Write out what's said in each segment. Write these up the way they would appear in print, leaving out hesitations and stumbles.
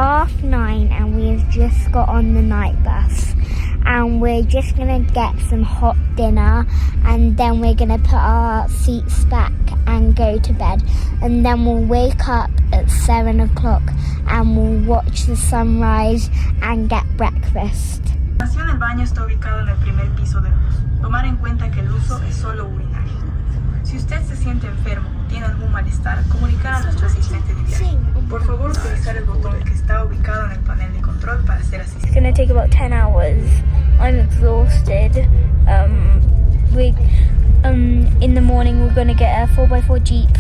9:30 and we have just got on the night bus. And we're just gonna get some hot dinner and then we're gonna put our seats back and go to bed. And then we'll wake up at 7 o'clock and we'll watch the sunrise and get breakfast. La estación del baño está ubicado en el primer piso del bus. Tomar en cuenta que el uso es solo urinario. Si usted se siente enfermo o tiene algún malestar, comunicar a nuestro asistente de viaje. Por favor, utilizar el botón que está ubicado en el panel de control para ser asistido. It's going to take about 10 hours. I'm exhausted. In the morning we're going to get a 4x4 Jeep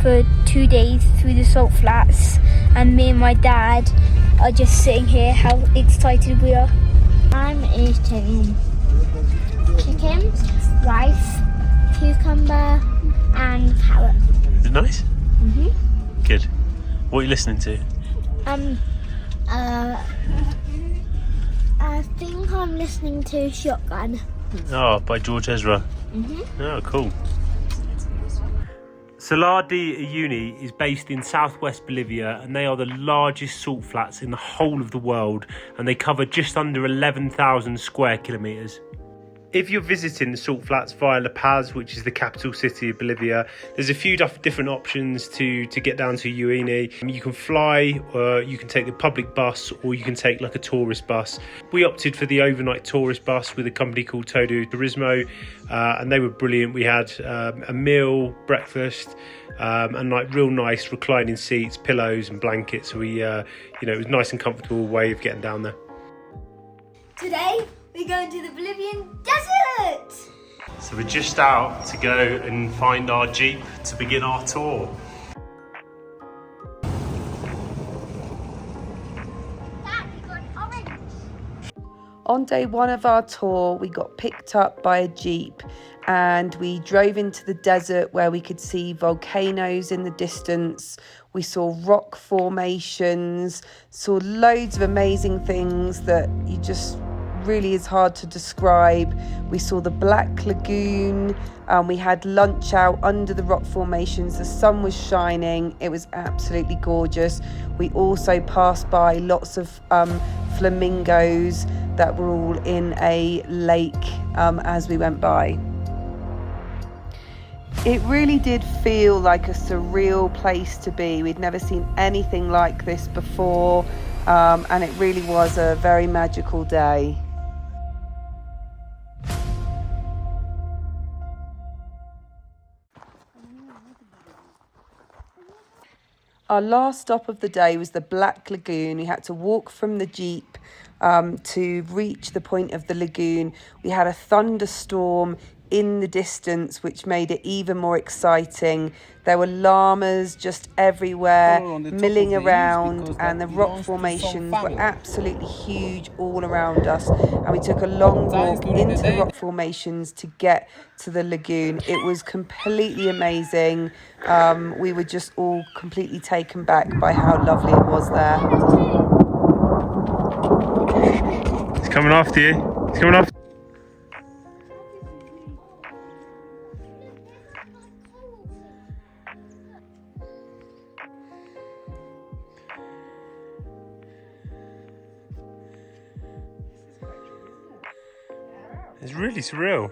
for 2 days through the salt flats. And me and my dad are just sitting here, how excited we are. I'm eating chicken, rice, cucumber and carrot. Is it nice? Mhm. Good. What are you listening to? I think I'm listening to Shotgun. Oh, by George Ezra. Oh, cool. Salar de Uyuni is based in South West Bolivia and they are the largest salt flats in the whole of the world and they cover just under 11,000 square kilometres. If you're visiting the salt flats via La Paz, which is the capital city of Bolivia, there's a few different options to get down to Uyuni. You can fly, you can take the public bus, or you can take like a tourist bus. We opted for the overnight tourist bus with a company called Todo Turismo, and they were brilliant. We had a meal, breakfast, and like real nice reclining seats, pillows and blankets. So we, it was a nice and comfortable way of getting down there. Today we're going to the Bolivian desert! So we're just out to go and find our Jeep to begin our tour. Dad, we got orange. On day one of our tour, we got picked up by a Jeep and we drove into the desert where we could see volcanoes in the distance. We saw rock formations, saw loads of amazing things that you just really is hard to describe. We saw the Black Lagoon, we had lunch out under the rock formations, the sun was shining, it was absolutely gorgeous. We also passed by lots of flamingos that were all in a lake as we went by. It really did feel like a surreal place to be. We'd never seen anything like this before, and it really was a very magical day. Our last stop of the day was the Black Lagoon. We had to walk from the Jeep to reach the point of the lagoon. We had a thunderstorm in the distance, which made it even more exciting. There were llamas just everywhere, milling around, and the rock formations were absolutely huge all around us. And we took a long walk into the rock formations to get to the lagoon. It was completely amazing. We were just all completely taken back by how lovely it was there. It's coming after you. It's coming after. It's really surreal.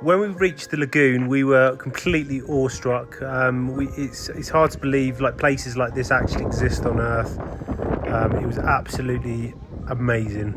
When we reached the lagoon, we were completely awestruck. It's hard to believe like places like this actually exist on Earth. It was absolutely amazing.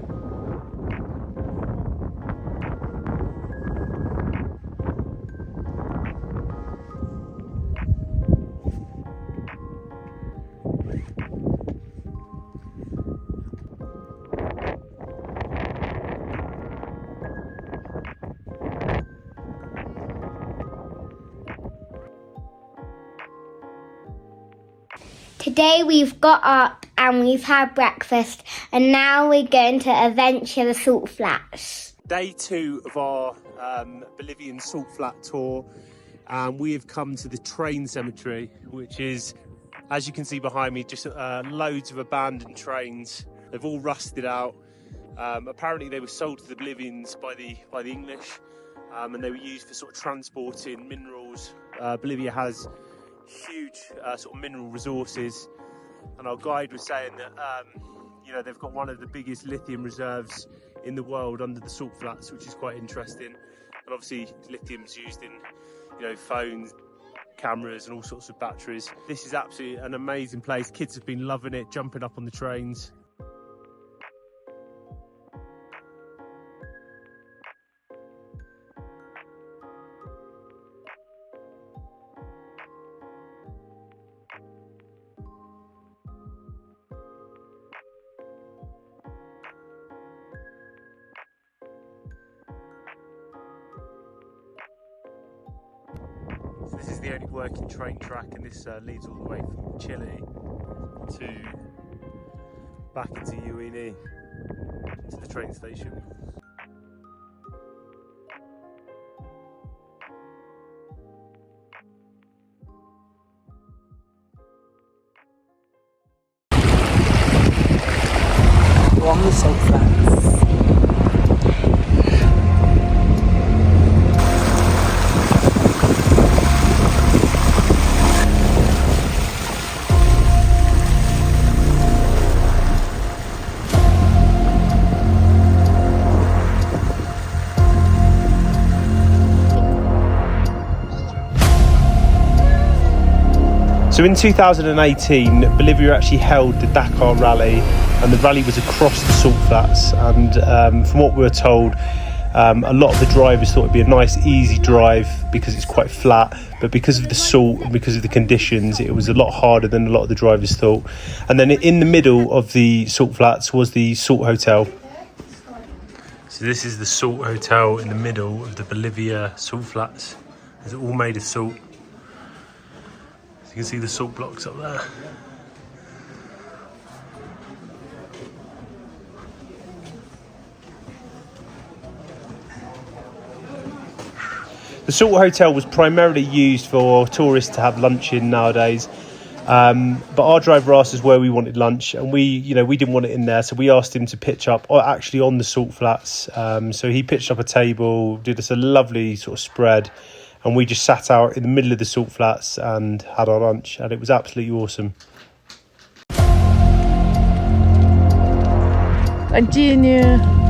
Today we've got up and we've had breakfast and now we're going to adventure the salt flats. Day 2 of our Bolivian salt flat tour, and we have come to the train cemetery, which is, as you can see behind me, just loads of abandoned trains They've all rusted out. Apparently they were sold to the Bolivians by the English, and they were used for sort of transporting minerals. Bolivia has huge sort of mineral resources, and our guide was saying that you know, they've got one of the biggest lithium reserves in the world under the salt flats, which is quite interesting. And obviously lithium's used in, you know, phones, cameras and all sorts of batteries. This is absolutely an amazing place. Kids have been loving it, jumping up on the trains. So this is the only working train track, and this leads all the way from Chile to back into Uyuni to the train station. We're on the salt flats. So in 2018, Bolivia actually held the Dakar Rally, and the rally was across the salt flats. And from what we were told, a lot of the drivers thought it'd be a nice, easy drive because it's quite flat. But because of the salt and because of the conditions, it was a lot harder than a lot of the drivers thought. And then in the middle of the salt flats was the Salt Hotel. So this is the Salt Hotel in the middle of the Bolivia salt flats. It's all made of salt. You can see the salt blocks up there. The Salt Hotel was primarily used for tourists to have lunch in nowadays, but our driver asked us where we wanted lunch, and we didn't want it in there, so we asked him to pitch up actually on the salt flats. So he pitched up a table, did us a lovely sort of spread, and we just sat out in the middle of the salt flats and had our lunch, and it was absolutely awesome. Continue.